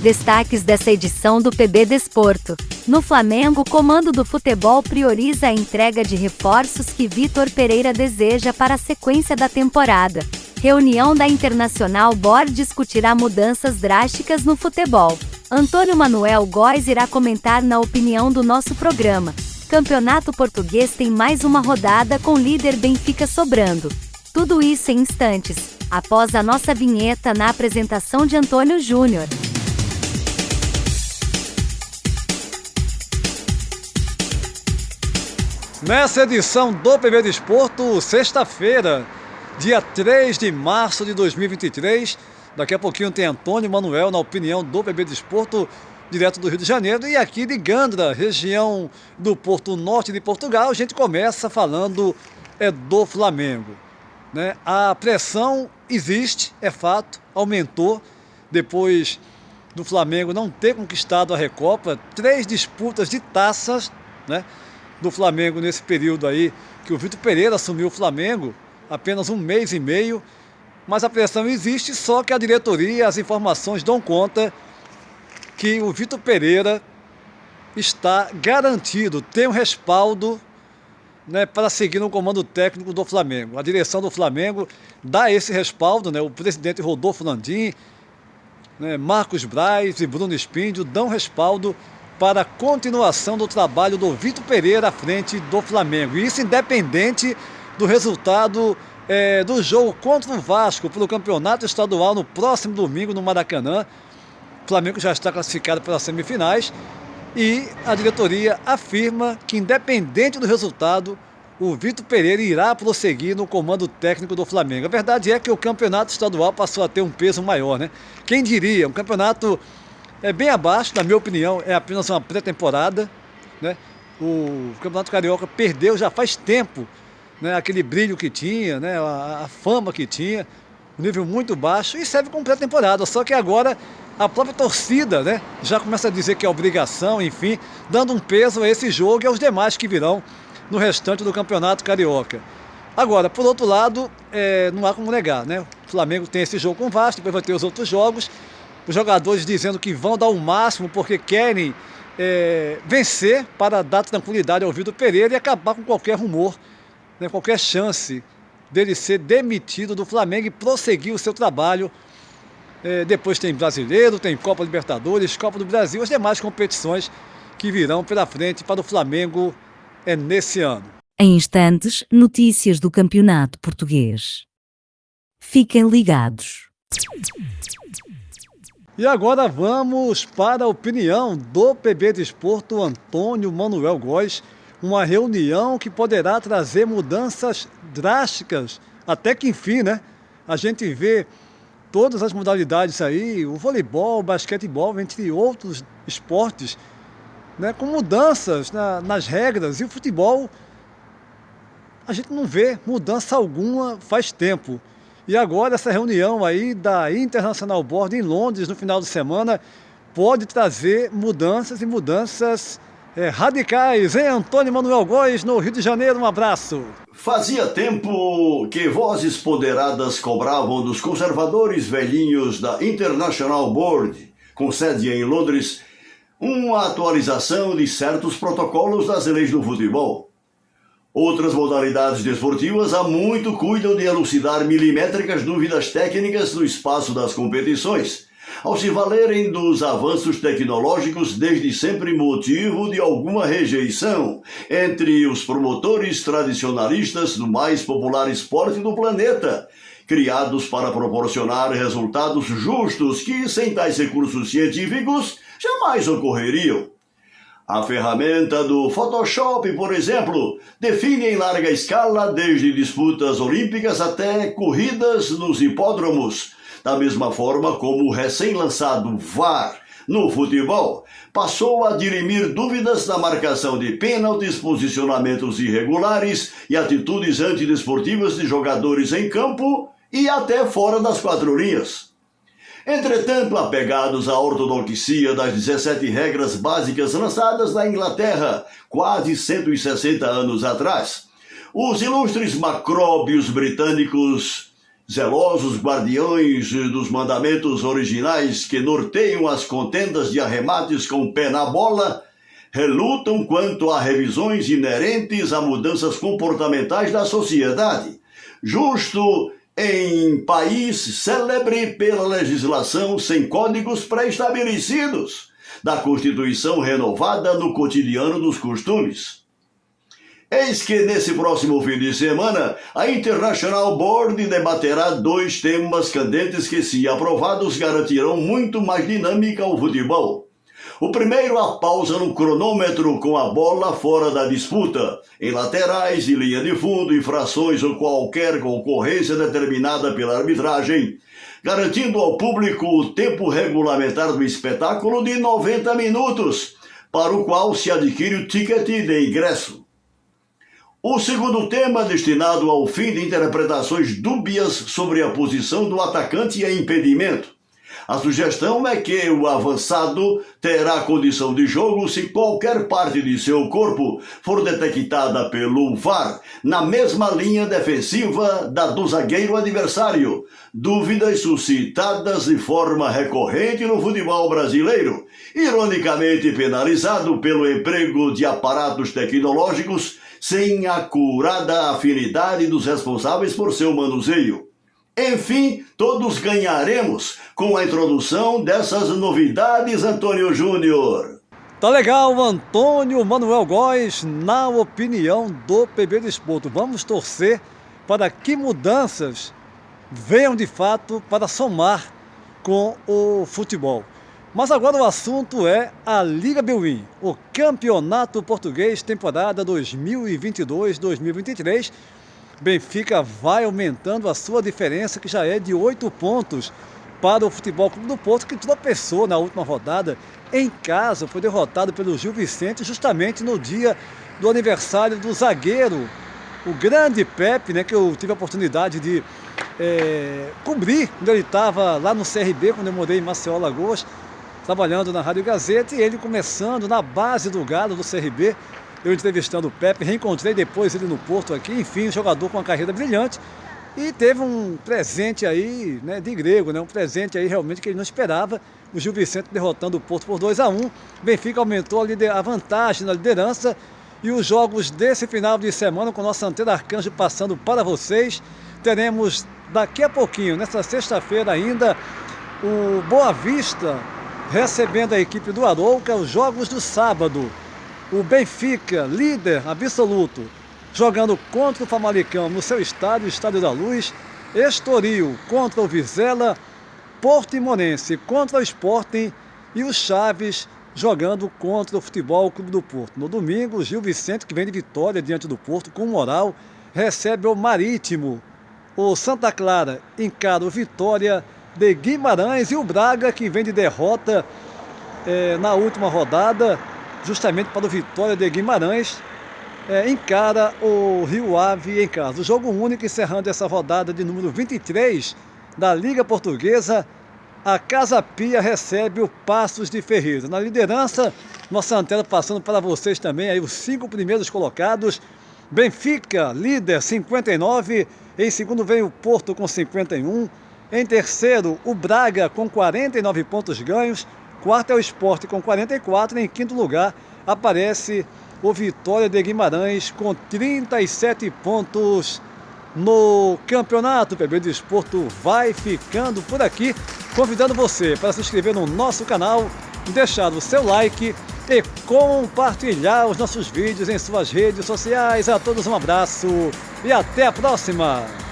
Destaques dessa edição do PB Desporto. No Flamengo, o comando do futebol prioriza a entrega de reforços que Vitor Pereira deseja para a sequência da temporada. Reunião da Internacional Board discutirá mudanças drásticas no futebol. Antônio Manuel Góes irá comentar na opinião do nosso programa. Campeonato Português tem mais uma rodada com líder Benfica sobrando. Tudo isso em instantes, após a nossa vinheta na apresentação de Antônio Júnior. Nessa edição do PB Desporto, sexta-feira, dia 3 de março de 2023, daqui a pouquinho tem Antônio Manuel na opinião do PB Desporto, direto do Rio de Janeiro, e aqui de Gandra, região do Porto Norte de Portugal, a gente começa falando do Flamengo. Né? A pressão existe, é fato, aumentou depois do Flamengo não ter conquistado a Recopa, 3 disputas de taças, né, do Flamengo nesse período aí, que o Vitor Pereira assumiu o Flamengo, apenas 1 mês e meio, mas a pressão existe, só que a diretoria, as informações dão conta que o Vitor Pereira está garantido, tem um respaldo, né, para seguir no comando técnico do Flamengo. A direção do Flamengo dá esse respaldo, né, o presidente Rodolfo Landim, né, Marcos Braz e Bruno Spindio dão respaldo para a continuação do trabalho do Vitor Pereira à frente do Flamengo. E isso independente do resultado do jogo contra o Vasco pelo Campeonato Estadual no próximo domingo no Maracanã. O Flamengo já está classificado para as semifinais e a diretoria afirma que, independente do resultado, o Vitor Pereira irá prosseguir no comando técnico do Flamengo. A verdade é que o Campeonato Estadual passou a ter um peso maior, né? Quem diria, um campeonato bem abaixo, na minha opinião, é apenas uma pré-temporada, né? O Campeonato Carioca perdeu já faz tempo, né, aquele brilho que tinha, né, a fama que tinha, um nível muito baixo, e serve como pré-temporada, só que agora a própria torcida, né, já começa a dizer que é obrigação, enfim, dando um peso a esse jogo e aos demais que virão no restante do Campeonato Carioca. Agora, por outro lado, não há como negar, né, o Flamengo tem esse jogo com o Vasco, depois vai ter os outros jogos, os jogadores dizendo que vão dar o máximo porque querem vencer para dar tranquilidade ao Vitor Pereira e acabar com qualquer rumor, né, qualquer chance dele ser demitido do Flamengo e prosseguir o seu trabalho. Depois tem Brasileiro, tem Copa Libertadores, Copa do Brasil, as demais competições que virão pela frente para o Flamengo nesse ano. Em instantes, notícias do Campeonato Português. Fiquem ligados. E agora vamos para a opinião do PB Desporto Antônio Manuel Góes, uma reunião que poderá trazer mudanças drásticas, até que enfim, né? A gente vê todas as modalidades aí, o voleibol, o basquetebol, entre outros esportes, né, com mudanças nas regras, e o futebol a gente não vê mudança alguma faz tempo. E agora essa reunião aí da International Board em Londres no final de semana pode trazer mudanças e mudanças radicais, hein, Antônio Manuel Góes, no Rio de Janeiro? Um abraço. Fazia tempo que vozes ponderadas cobravam dos conservadores velhinhos da International Board, com sede em Londres, uma atualização de certos protocolos das leis do futebol. Outras modalidades desportivas há muito cuidam de elucidar milimétricas dúvidas técnicas no espaço das competições, ao se valerem dos avanços tecnológicos, desde sempre motivo de alguma rejeição entre os promotores tradicionalistas do mais popular esporte do planeta, criados para proporcionar resultados justos que, sem tais recursos científicos, jamais ocorreriam. A ferramenta do Photoshop, por exemplo, define em larga escala desde disputas olímpicas até corridas nos hipódromos, da mesma forma como o recém-lançado VAR no futebol passou a dirimir dúvidas na marcação de pênaltis, posicionamentos irregulares e atitudes antidesportivas de jogadores em campo e até fora das quatro linhas. Entretanto, apegados à ortodoxia das 17 regras básicas lançadas na Inglaterra quase 160 anos atrás, os ilustres macróbios britânicos Zelosos guardiões dos mandamentos originais que norteiam as contendas de arremates com o pé na bola, relutam quanto a revisões inerentes a mudanças comportamentais da sociedade, justo em país célebre pela legislação sem códigos pré-estabelecidos, da Constituição renovada no cotidiano dos costumes. Eis que nesse próximo fim de semana, a International Board debaterá 2 temas candentes que, se aprovados, garantirão muito mais dinâmica ao futebol. O primeiro, a pausa no cronômetro com a bola fora da disputa, em laterais e linha de fundo, infrações ou qualquer concorrência determinada pela arbitragem, garantindo ao público o tempo regulamentar do espetáculo de 90 minutos, para o qual se adquire o ticket de ingresso. O segundo tema, destinado ao fim de interpretações dúbias sobre a posição do atacante e impedimento. A sugestão é que o avançado terá condição de jogo se qualquer parte de seu corpo for detectada pelo VAR, na mesma linha defensiva da do zagueiro adversário. Dúvidas suscitadas de forma recorrente no futebol brasileiro, ironicamente penalizado pelo emprego de aparatos tecnológicos sem a acurada afinidade dos responsáveis por seu manuseio. Enfim, todos ganharemos com a introdução dessas novidades, Antônio Júnior. Tá legal, Antônio Manuel Góes, na opinião do PB Desporto. Vamos torcer para que mudanças venham de fato para somar com o futebol. Mas agora o assunto é a Liga Bwin, o Campeonato Português, temporada 2022-2023. Benfica vai aumentando a sua diferença, que já é de 8 pontos para o Futebol Clube do Porto, que tropeçou na última rodada em casa, foi derrotado pelo Gil Vicente justamente no dia do aniversário do zagueiro, o grande Pepe, né, que eu tive a oportunidade de cobrir quando ele estava lá no CRB, quando eu morei em Maceió, Alagoas, trabalhando na Rádio Gazeta, e ele começando na base do Galo do CRB, eu entrevistando o Pepe, reencontrei depois ele no Porto aqui, enfim, um jogador com uma carreira brilhante, e teve um presente aí, né, de grego, né, um presente aí realmente que ele não esperava, o Gil Vicente derrotando o Porto por 2-1, Benfica aumentou a vantagem na liderança, e os jogos desse final de semana, com nossa Antena Arcanjo passando para vocês, teremos daqui a pouquinho, nesta sexta-feira ainda, o Boa Vista recebendo a equipe do Arouca, os jogos do sábado. O Benfica, líder absoluto, jogando contra o Famalicão no seu estádio, Estádio da Luz. Estoril contra o Vizela, Portimonense contra o Sporting e o Chaves jogando contra o Futebol Clube do Porto. No domingo, o Gil Vicente, que vem de vitória diante do Porto com moral, recebe o Marítimo. O Santa Clara encara o Vitória de Guimarães e o Braga, que vem de derrota na última rodada, justamente para o Vitória de Guimarães, encara o Rio Ave em casa. O jogo único encerrando essa rodada de número 23 da Liga Portuguesa. A Casa Pia recebe o Paços de Ferreira. Na liderança, nossa antena passando para vocês também, aí os 5 primeiros colocados. Benfica, líder, 59. Em segundo vem o Porto com 51. Em terceiro, o Braga com 49 pontos ganhos. Quarto é o Sport com 44. Em quinto lugar, aparece o Vitória de Guimarães com 37 pontos no campeonato. O PB Desporto vai ficando por aqui, convidando você para se inscrever no nosso canal, deixar o seu like e compartilhar os nossos vídeos em suas redes sociais. A todos um abraço e até a próxima!